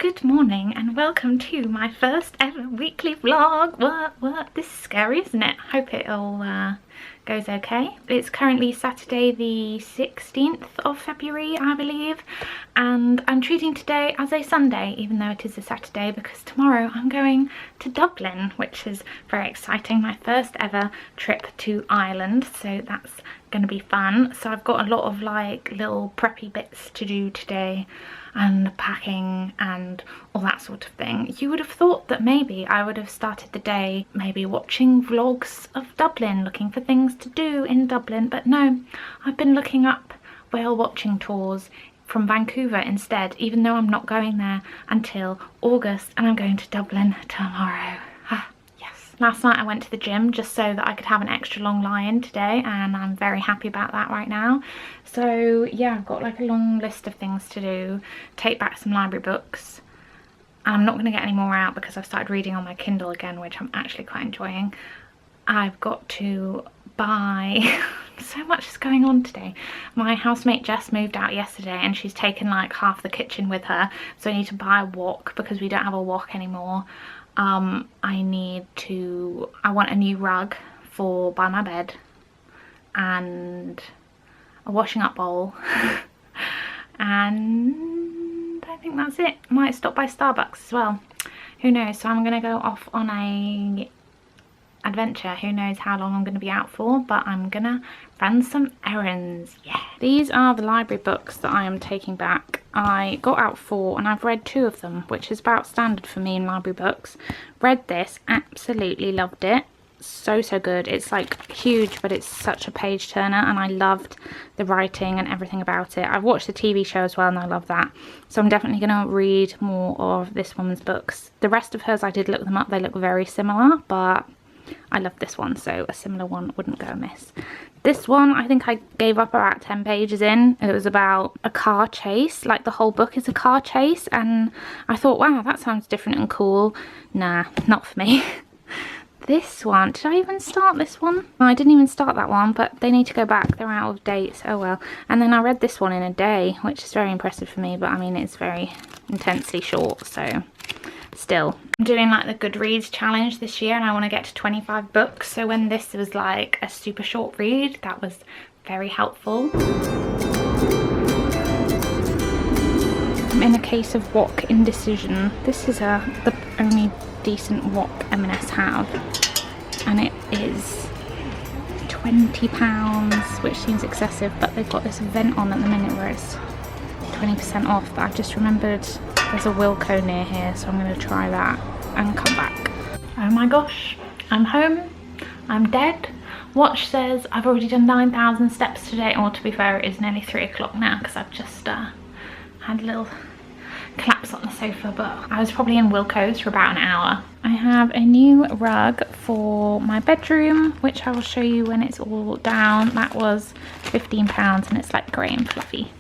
Good morning and welcome to my first ever weekly vlog. What? This is scary, isn't it? Hope it all goes okay. It's currently Saturday the 16th of February, I believe, and I'm treating today as a Sunday, even though it is a Saturday, because tomorrow I'm going to Dublin, which is very exciting. My first ever trip to Ireland, so that's going to be fun. So I've got a lot of like little preppy bits to do today, and packing and all that sort of thing. You would have thought that maybe I would have started the day maybe watching vlogs of Dublin, looking for things to do in Dublin, but no, I've been looking up whale watching tours from Vancouver instead, even though I'm not going there until August, and I'm going to Dublin tomorrow. Last night I went to the gym just so that I could have an extra long lie-in today, and I'm very happy about that right now. So yeah, I've got like a long list of things to do. Take back some library books. I'm not going to get any more out because I've started reading on my Kindle again, which I'm actually quite enjoying. I've got to buy... so much is going on today. My housemate Jess moved out yesterday and she's taken like half the kitchen with her, so I need to buy a wok because we don't have a wok anymore. I want a new rug by my bed, and a washing up bowl, and I think that's it. Might stop by Starbucks as well, who knows. So I'm gonna go off on a adventure. Who knows how long I'm going to be out for, but I'm gonna run some errands. Yeah, these are the library books that I am taking back. I got out 4 and I've read 2 of them, which is about standard for me in library books. Read this, absolutely loved it. So good. It's like huge, but it's such a page turner, and I loved the writing and everything about it. I've watched the TV show as well and I love that, so I'm definitely going to read more of this woman's books. The rest of hers, I did look them up, they look very similar, but I love this one, so a similar one wouldn't go amiss. This one, I think I gave up about 10 pages in. It was about a car chase, like the whole book is a car chase, and I thought, wow, that sounds different and cool. Nah, not for me. This one, did I even start this one? No, I didn't even start that one, but they need to go back, they're out of date, so oh well. And then I read this one in a day, which is very impressive for me, but I mean, it's very intensely short, so still. I'm doing like the Goodreads challenge this year and I want to get to 25 books, so when this was like a super short read, that was very helpful. I'm in a case of wok indecision. This is the only decent wok M&S have, and it is £20, which seems excessive, but they've got this event on at the minute where it's 20% off, but I've just remembered there's a Wilko near here, so I'm going to try that and come back. Oh my gosh, I'm home, I'm dead. Watch says I've already done 9,000 steps today, or to be fair, it is nearly 3 o'clock now because I've just had a little collapse on the sofa, but I was probably in Wilko's for about an hour. I have a new rug for my bedroom, which I will show you when it's all down. That was £15 and it's like grey and fluffy.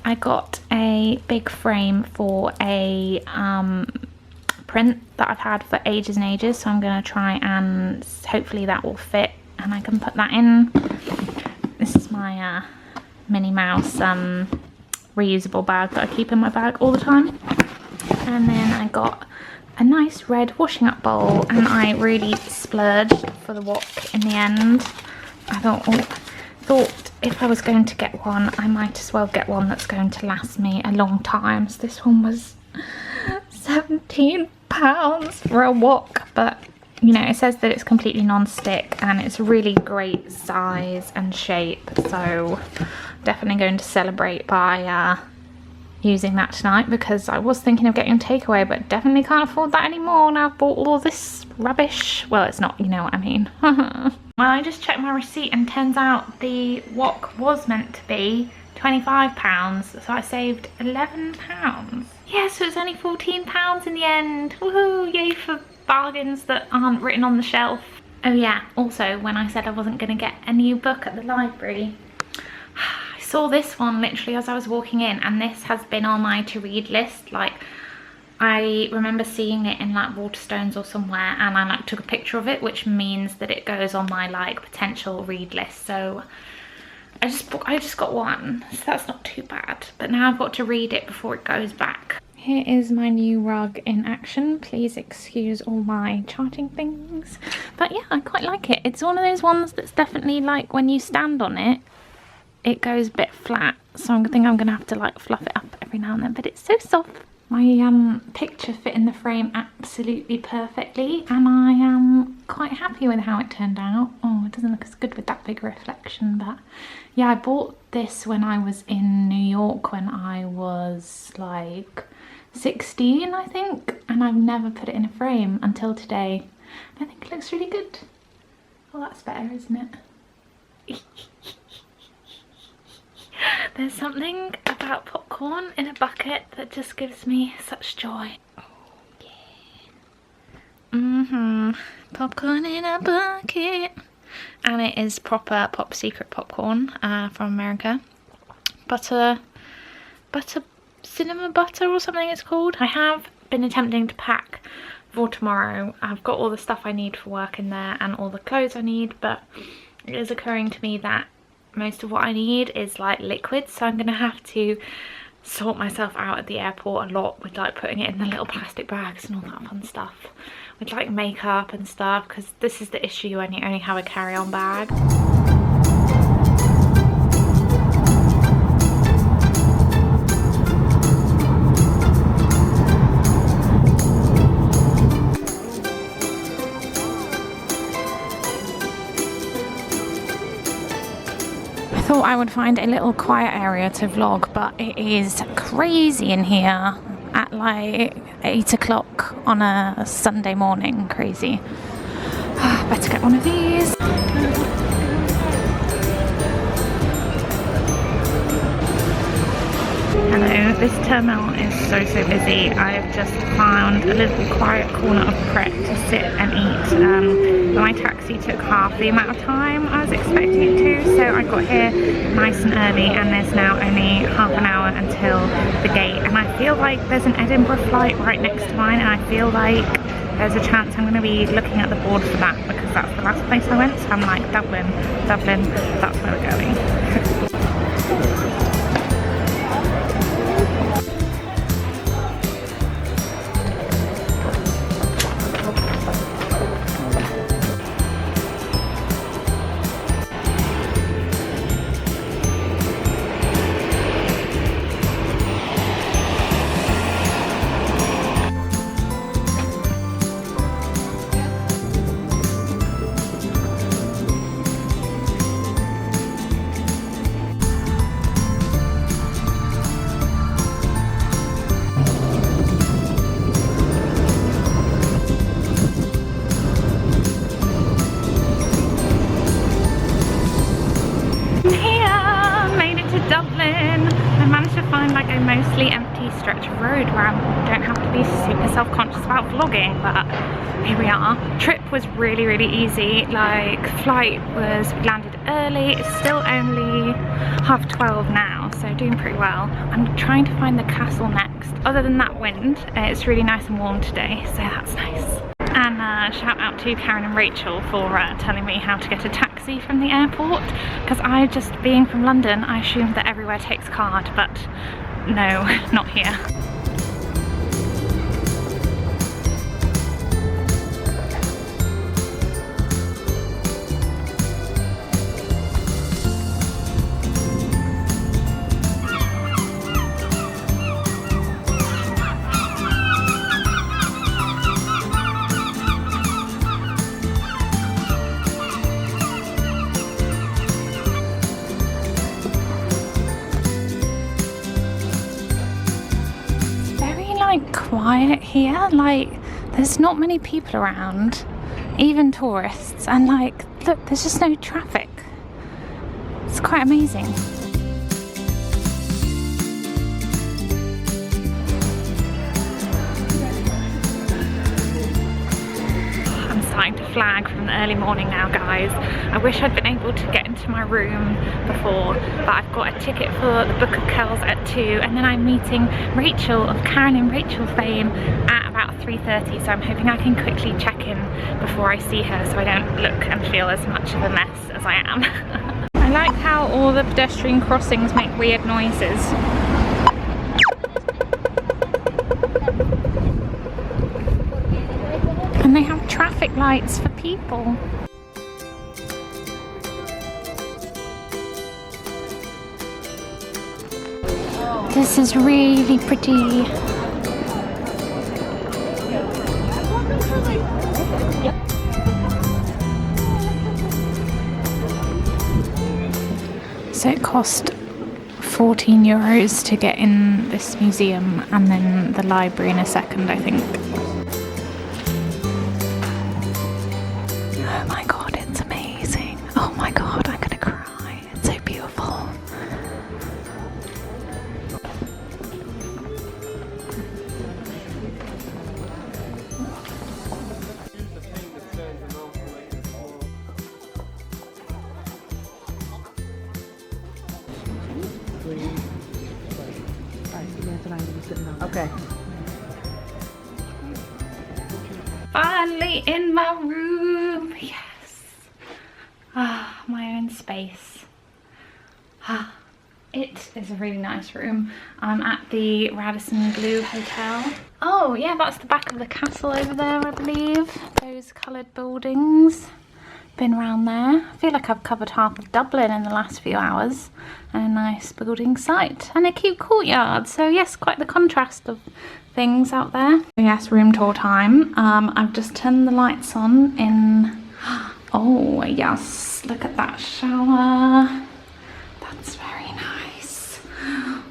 I got a big frame for a print that I've had for ages and ages, so I'm going to try and hopefully that will fit and I can put that in. This is my Minnie Mouse reusable bag that I keep in my bag all the time. And then I got a nice red washing up bowl, and I really splurged for the wok in the end. I thought if I was going to get one, I might as well get one that's going to last me a long time. So this one was £17 for a wok, but you know, it says that it's completely non-stick and it's a really great size and shape, so definitely going to celebrate by using that tonight, because I was thinking of getting a takeaway, but definitely can't afford that anymore now I've bought all this rubbish. Well, it's not, you know what I mean. Well, I just checked my receipt and turns out the wok was meant to be £25, so I saved £11. Yeah, so it's only £14 in the end. Woohoo, yay for bargains that aren't written on the shelf. Oh yeah, also when I said I wasn't going to get a new book at the library, I saw this one literally as I was walking in, and this has been on my to read list. Like, I remember seeing it in like Waterstones or somewhere, and I like took a picture of it, which means that it goes on my like potential read list. So I just got one, so that's not too bad, but now I've got to read it before it goes back. Here is my new rug in action. Please excuse all my charting things. But yeah, I quite like it. It's one of those ones that's definitely like when you stand on it, it goes a bit flat. So I think I'm going to have to like fluff it up every now and then. But it's so soft. My picture fit in the frame absolutely perfectly, and I am quite happy with how it turned out. Oh, it doesn't look as good with that big reflection, but yeah, I bought this when I was in New York when I was like 16, I think, and I've never put it in a frame until today. I think it looks really good. Oh, that's better, isn't it? There's something about popcorn in a bucket that just gives me such joy. Oh yeah. Popcorn in a bucket. And it is proper Pop Secret popcorn from America. Butter, cinnamon butter or something it's called. I have been attempting to pack for tomorrow. I've got all the stuff I need for work in there and all the clothes I need, but it is occurring to me that most of what I need is like liquid, so I'm gonna have to sort myself out at the airport a lot with like putting it in the little plastic bags and all that fun stuff with like makeup and stuff, because this is the issue when you only have a carry-on bag. I thought I would find a little quiet area to vlog, but it is crazy in here at like 8 o'clock on a Sunday morning. Crazy. Better get one of these. Hello, this terminal is so busy. I've just found a little quiet corner of Preece to sit and eat. My taxi took half the amount of time I was expecting it to, so I got here nice and early, and there's now only half an hour until the gate, and I feel like there's an Edinburgh flight right next to mine, and I feel like there's a chance I'm going to be looking at the board for that, because that's the last place I went, so I'm like, Dublin, that's where we're going. Dublin. I managed to find like a mostly empty stretch of road where I don't have to be super self-conscious about vlogging, but here we are. Trip was really easy. Like flight was landed early. It's still only 12:30 now, so doing pretty well. I'm trying to find the castle next. Other than that wind, it's really nice and warm today, so that's nice. And shout out to Karen and Rachel for telling me how to get a taxi from the airport, because I, just being from London, I assumed that everywhere takes card, but no, not here. Quiet here, like there's not many people around, even tourists, and like look, there's just no traffic. It's quite amazing. I'm starting to flag from the early morning now, guys. I wish I'd been able to get into my room before, but I've got a ticket for the Book of Kells at 2, and then I'm meeting Rachel of Karen and Rachel fame at about 3:30, so I'm hoping I can quickly check in before I see her so I don't look and feel as much of a mess as I am. I like how all the pedestrian crossings make weird noises. lights for people. This is really pretty. So it cost €14 to get in this museum and then the library in a second, I think. Oh my god, it's amazing. Oh my god, I'm gonna cry. It's so beautiful. Okay. Finally in my room. Yes. Ah, my own space. Ah, it is a really nice room. I'm at the Radisson Blu Hotel. Oh yeah, that's the back of the castle over there, I believe. Those coloured buildings. Been around there. I feel like I've covered half of Dublin in the last few hours. And a nice building site and a cute courtyard. So yes, quite the contrast of things out there. Yes, room tour time. I've just turned the lights on in... Oh yes, look at that shower. That's very nice.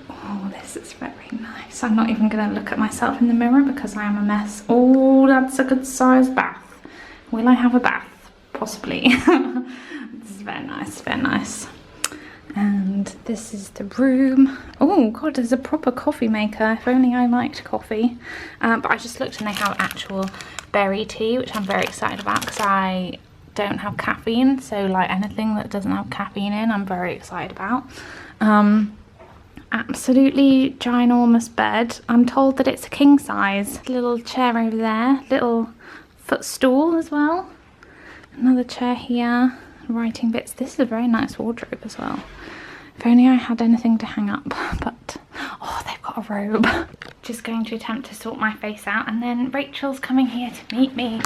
Oh, this is very nice. I'm not even going to look at myself in the mirror because I am a mess. Oh, that's a good sized bath. Will I have a bath? Possibly. This is very nice, very nice. And this is the room. Oh god, there's a proper coffee maker. If only I liked coffee. But I just looked and they have actual berry tea, which I'm very excited about because I don't have caffeine. So like anything that doesn't have caffeine in, I'm very excited about. Absolutely ginormous bed. I'm told that it's a king size. Little chair over there, little footstool as well. Another chair here, writing bits. This is a very nice wardrobe as well. If only I had anything to hang up, but oh, they've got a robe. Just going to attempt to sort my face out, and then Rachel's coming here to meet me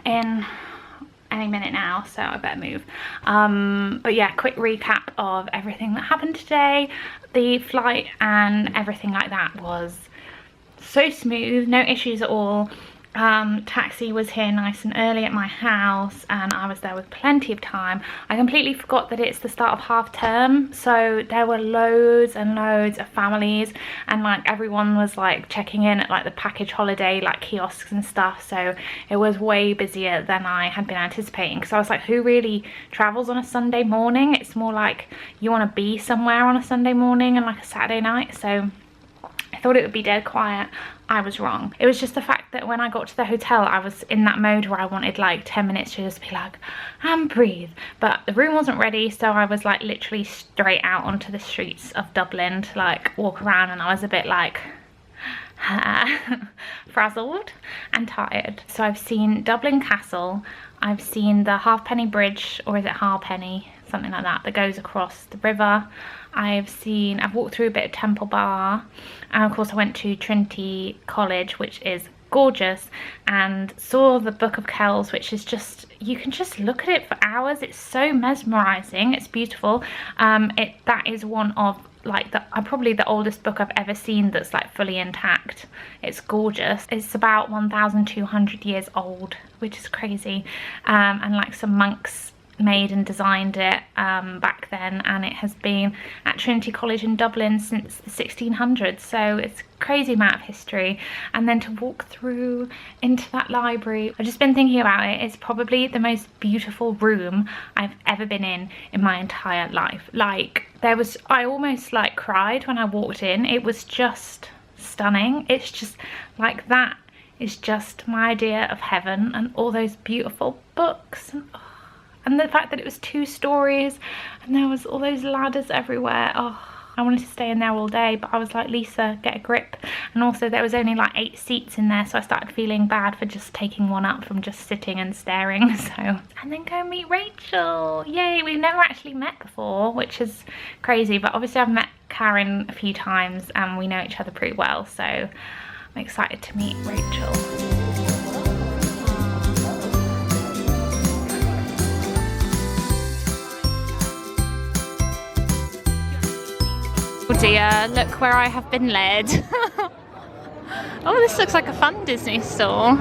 in any minute now, so I better move. But yeah, quick recap of everything that happened today. The flight and everything like that was so smooth, no issues at all. Taxi was here nice and early at my house and I was there with plenty of time. I completely forgot that it's the start of half term, so there were loads and loads of families and like everyone was like checking in at like the package holiday like kiosks and stuff, so it was way busier than I had been anticipating because I was like, who really travels on a Sunday morning? It's more like you want to be somewhere on a Sunday morning and like a Saturday night, so I thought it would be dead quiet. I was wrong. It was just the fact that when I got to the hotel, I was in that mode where I wanted like 10 minutes to just be like, and breathe. But the room wasn't ready, so I was like literally straight out onto the streets of Dublin to like walk around, and I was a bit like frazzled and tired. So I've seen Dublin Castle, I've seen the Halfpenny Bridge, or is it Halfpenny? Something like that goes across the river. I've walked through a bit of Temple Bar, and of course I went to Trinity College, which is gorgeous, and saw the Book of Kells, which is just, you can just look at it for hours. It's so mesmerizing, it's beautiful. That is one of like probably the oldest book I've ever seen that's like fully intact. It's gorgeous. It's about 1,200 years old, which is crazy, and like some monks made and designed it back then, and it has been at Trinity College in Dublin since the 1600s, so it's a crazy amount of history. And then to walk through into that library, I've just been thinking about it, it's probably the most beautiful room I've ever been in my entire life. Like I almost like cried when I walked in. It was just stunning. It's just like, that is just my idea of heaven, and all those beautiful books, and the fact that it was 2 stories and there was all those ladders everywhere. Oh, I wanted to stay in there all day, but I was like, Lisa, get a grip. And also there was only like 8 seats in there, so I started feeling bad for just taking one up from just sitting and staring. So, and then go meet Rachel. Yay, we've never actually met before, which is crazy, but obviously I've met Karen a few times and we know each other pretty well, so I'm excited to meet Rachel. dear, look where I have been led. Oh, this looks like a fun Disney store.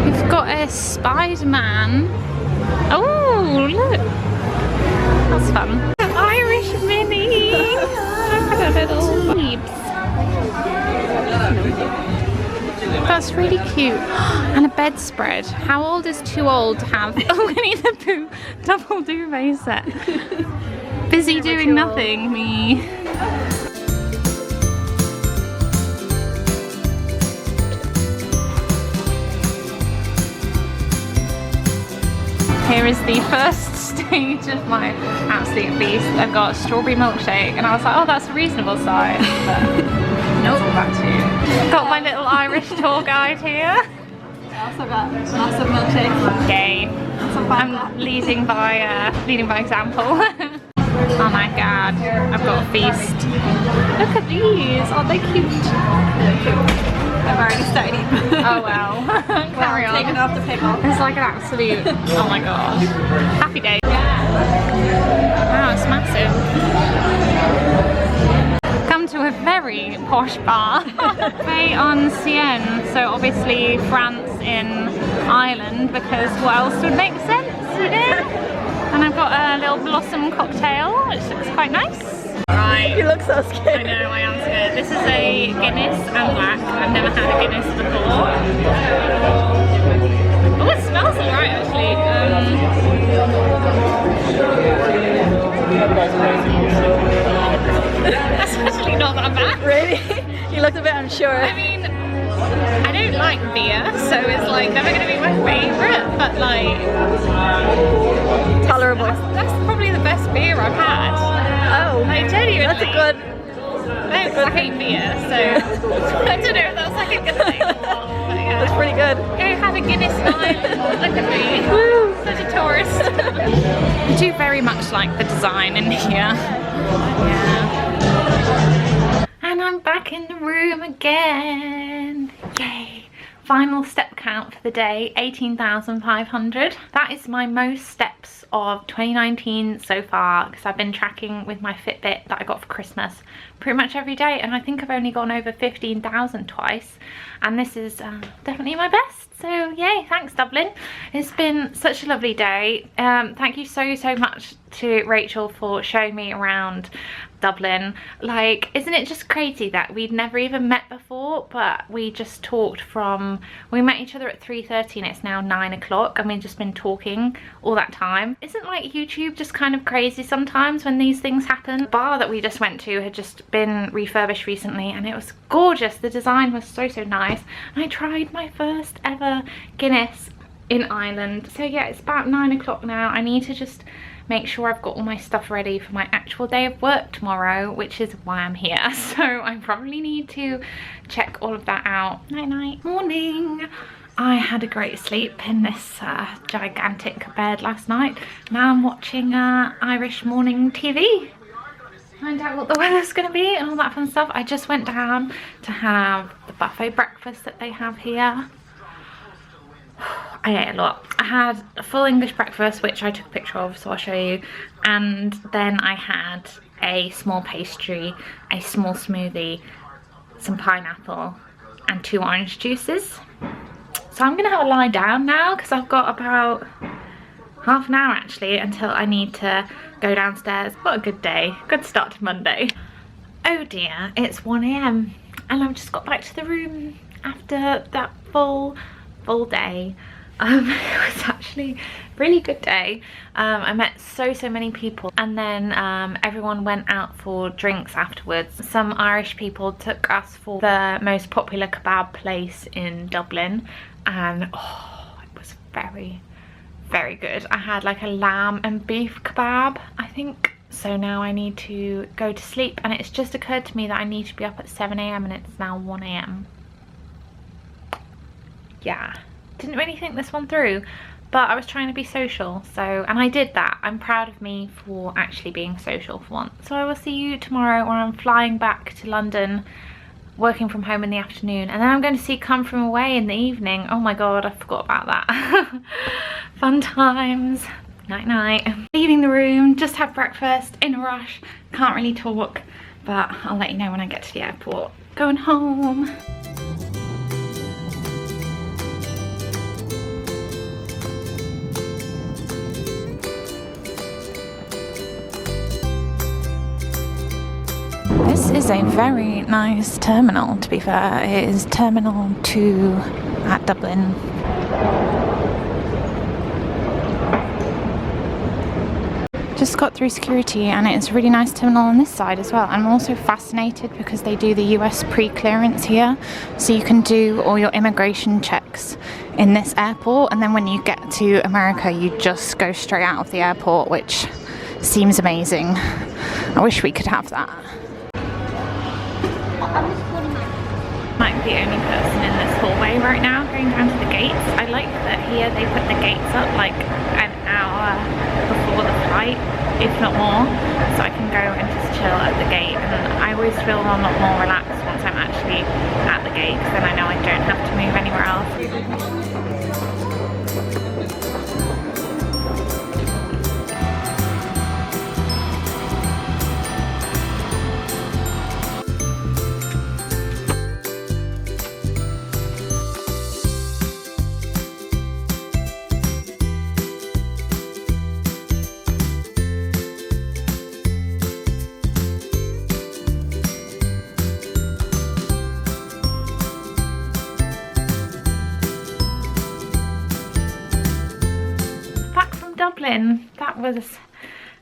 We've got a Spider-Man. Oh, look. That's fun. Irish Mini. Look at the little beeps. That's really cute. And a bedspread. How old is too old to have a Winnie the Pooh double duvet set? Busy doing nothing, me. Here is the first stage of my absolute feast. I've got a strawberry milkshake and I was like, oh, that's a reasonable size. But nope. That too. Got my little Irish tour guide here. I also got lots of milkshakes. Yay. I'm leading by example. Oh my god, I've got a feast. Look at these, aren't they cute? I've already started eating. Oh well. Carry on. Taking off the pickle. It's like an absolute, oh my god. Happy day. Wow, it's massive. Come to a very posh bar. Bay on Seine, so obviously France in Ireland, because what else would make sense, you know? And I've got a little blossom cocktail, which looks quite nice. Right. You look so scared. I know, I am scared. This is a Guinness and black. I've never had a Guinness before. Oh, it smells alright actually. That's actually not that bad. Really? You looked a bit unsure. I mean, I don't like beer, so it's like never going to be my favourite, but like... Tolerable. That's probably the best beer I've had. Oh, Like, genuinely. that's a good... No, because I hate beer, so I don't know if that's like a good thing or what, but yeah. That's pretty good. Go have a Guinness night. Look at me. Woo, such a tourist. I do very much like the design in here. Yeah. And I'm back in the room again. Yay. Final step count for the day, 18,500. That is my most steps of 2019 so far, because I've been tracking with my Fitbit that I got for Christmas pretty much every day, and I think I've only gone over 15,000 twice, and this is definitely my best. So yay, thanks Dublin. It's been such a lovely day. Thank you so much to Rachel for showing me around Dublin. Like, isn't it just crazy that we'd never even met before, but we just talked from, we met each other at 3:30 and it's now 9 o'clock and we've just been talking all that time. Isn't like YouTube just kind of crazy sometimes when these things happen? The bar that we just went to had just been refurbished recently and it was gorgeous. The design was so nice. And I tried my first ever Guinness in Ireland. So yeah, it's about 9 o'clock now. I need to just make sure I've got all my stuff ready for my actual day of work tomorrow, which is why I'm here. So I probably need to check all of that out. Night night. Morning. I had a great sleep in this gigantic bed last night. Now I'm watching Irish morning TV. Find out what the weather's gonna be and all that fun stuff. I just went down to have the buffet breakfast that they have here. I ate a lot. I had a full English breakfast, which I took a picture of, so I'll show you. And then I had a small pastry, a small smoothie, some pineapple, and 2 orange juices. So I'm gonna have a lie down now, because I've got about half an hour actually until I need to go downstairs. What a good day. Good start to Monday. Oh dear, it's 1 AM and I've just got back to the room after that full day. It was actually a really good day. I met so many people, and then everyone went out for drinks afterwards. Some Irish people took us for the most popular kebab place in Dublin, and oh, it was very good. I had like a lamb and beef kebab, I think. So now I need to go to sleep, and it's just occurred to me that I need to be up at 7 AM and it's now 1 AM. Yeah, didn't really think this one through, but I was trying to be social, so, and I did that. I'm proud of me for actually being social for once. So I will see you tomorrow when I'm flying back to London, working from home in the afternoon, and then I'm going to see Come From Away in the evening. Oh my god, I forgot about that. Fun times. Night night. Leaving the room, just had breakfast, in a rush, can't really talk, but I'll let you know when I get to the airport. Going home. This is a very nice terminal, to be fair. It is Terminal 2 at Dublin. Just got through security and it's a really nice terminal on this side as well. I'm also fascinated because they do the US pre-clearance here, so you can do all your immigration checks in this airport, and then when you get to America you just go straight out of the airport, which seems amazing. I wish we could have that. I'm the only person in this hallway right now going down to the gates. I like that here they put the gates up like an hour before the flight, if not more, so I can go and just chill at the gate, and I always feel a lot more relaxed once I'm actually at the gate, because then I know I don't have to move anywhere else. Dublin. That was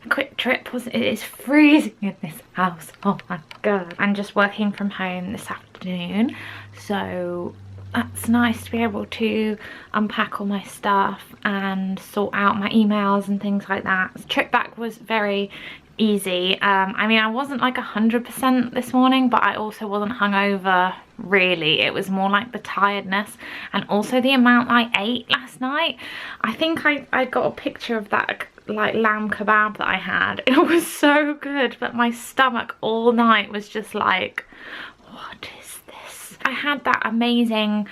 a quick trip. It is freezing in this house. Oh my god. I'm just working from home this afternoon, so that's nice to be able to unpack all my stuff and sort out my emails and things like that. The trip back was very easy. I mean, I wasn't like 100% this morning, but I also wasn't hungover really. It was more like the tiredness and also the amount I ate last night. I think I got a picture of that like lamb kebab that I had. It was so good, but my stomach all night was just like, what is this? I had that amazing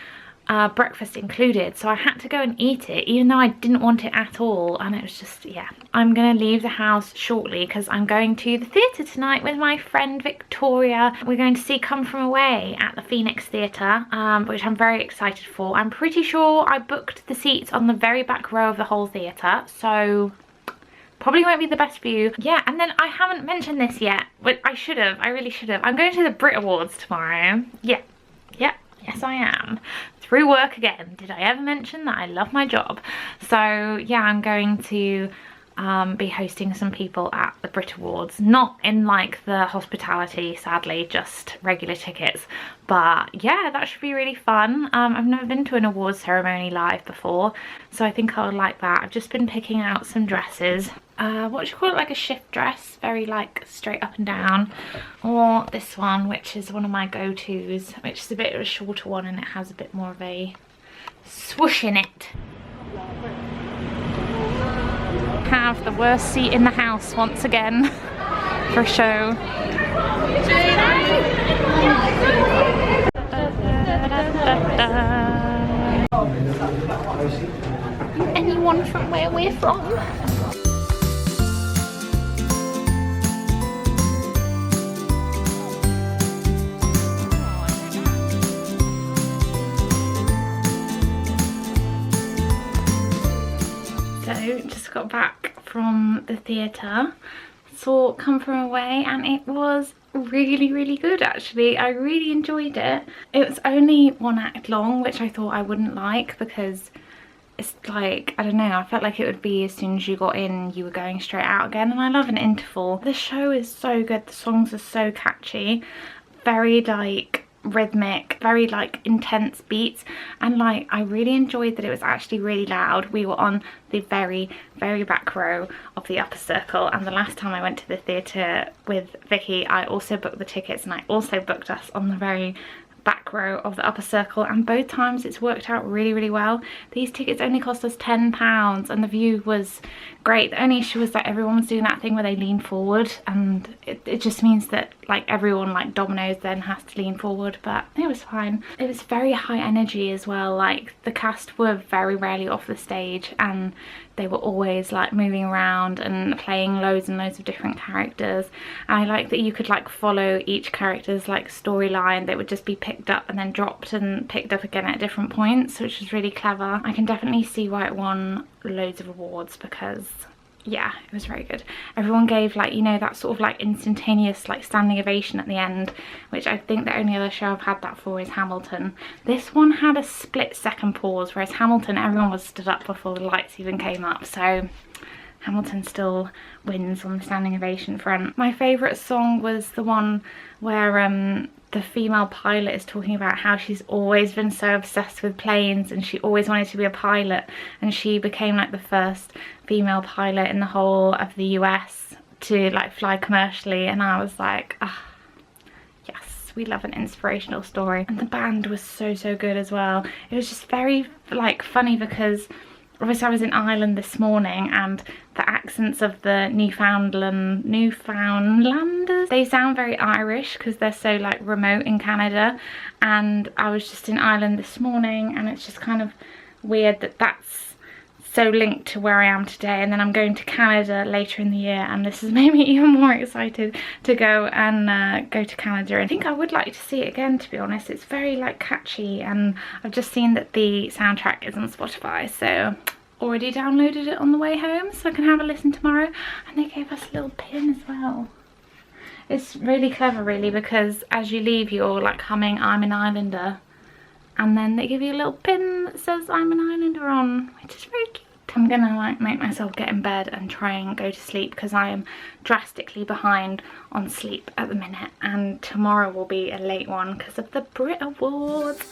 breakfast included, so I had to go and eat it even though I didn't want it at all, and it was just, yeah. I'm gonna leave the house shortly because I'm going to the theatre tonight with my friend Victoria. We're going to see Come From Away at the Phoenix Theatre, which I'm very excited for. I'm pretty sure I booked the seats on the very back row of the whole theatre, so probably won't be the best view. Yeah, and then I haven't mentioned this yet, but I should have. I really should have. I'm going to the Brit Awards tomorrow. Yeah, yes I am. Through work again. Did I ever mention that I love my job? So yeah, I'm going to be hosting some people at the Brit Awards. Not in like the hospitality, sadly, just regular tickets. But yeah, that should be really fun. I've never been to an awards ceremony live before, so I think I would like that. I've just been picking out some dresses. What do you call it, like a shift dress, very like straight up and down, or this one, which is one of my go-tos, which is a bit of a shorter one and it has a bit more of a swoosh in it. Have the worst seat in the house once again for a show. Anyone from where we're from? So just got back from the theatre, saw Come From Away, and it was really good actually. I really enjoyed it. It was only one act long, which I thought I wouldn't like because it's like, I don't know, I felt like it would be as soon as you got in you were going straight out again, and I love an interval. The show is so good, the songs are so catchy, very like rhythmic, very like intense beats, and like I really enjoyed that it was actually really loud. We were on the very back row of the upper circle, and the last time I went to the theatre with Vicky I also booked the tickets and I also booked us on the very back back row of the upper circle, and both times it's worked out really, really well. These tickets only cost us £10 and the view was great. The only issue was that everyone was doing that thing where they lean forward, and it just means that like everyone like dominoes then has to lean forward, but it was fine. It was very high energy as well. Like the cast were very rarely off the stage, and they were always like moving around and playing loads and loads of different characters. And I like that you could like follow each character's like storyline. They would just be picked up and then dropped and picked up again at different points, which was really clever. I can definitely see why it won loads of awards, because yeah, it was very good. Everyone gave like, you know, that sort of like instantaneous like standing ovation at the end, which I think the only other show I've had that for is Hamilton. This one had a split second pause, whereas Hamilton, everyone was stood up before the lights even came up, so Hamilton still wins on the standing ovation front. My favourite song was the one where the female pilot is talking about how she's always been so obsessed with planes and she always wanted to be a pilot, and she became like the first female pilot in the whole of the US to like fly commercially, and I was like, ah, yes, we love an inspirational story. And the band was so good as well. It was just very like funny because obviously I was in Ireland this morning, and the accents of the Newfoundlanders, they sound very Irish because they're so like remote in Canada. And I was just in Ireland this morning, and it's just kind of weird that that's so linked to where I am today. And then I'm going to Canada later in the year, and this has made me even more excited to go and go to Canada. And I think I would like to see it again, to be honest. It's very like catchy, and I've just seen that the soundtrack is on Spotify, so already downloaded it on the way home so I can have a listen tomorrow. And they gave us a little pin as well. It's really clever really, because as you leave you're like humming I'm an Islander, and then they give you a little pin that says I'm an Islander on, which is very cute. I'm gonna like make myself get in bed and try and go to sleep, because I am drastically behind on sleep at the minute, and tomorrow will be a late one because of the Brit Awards.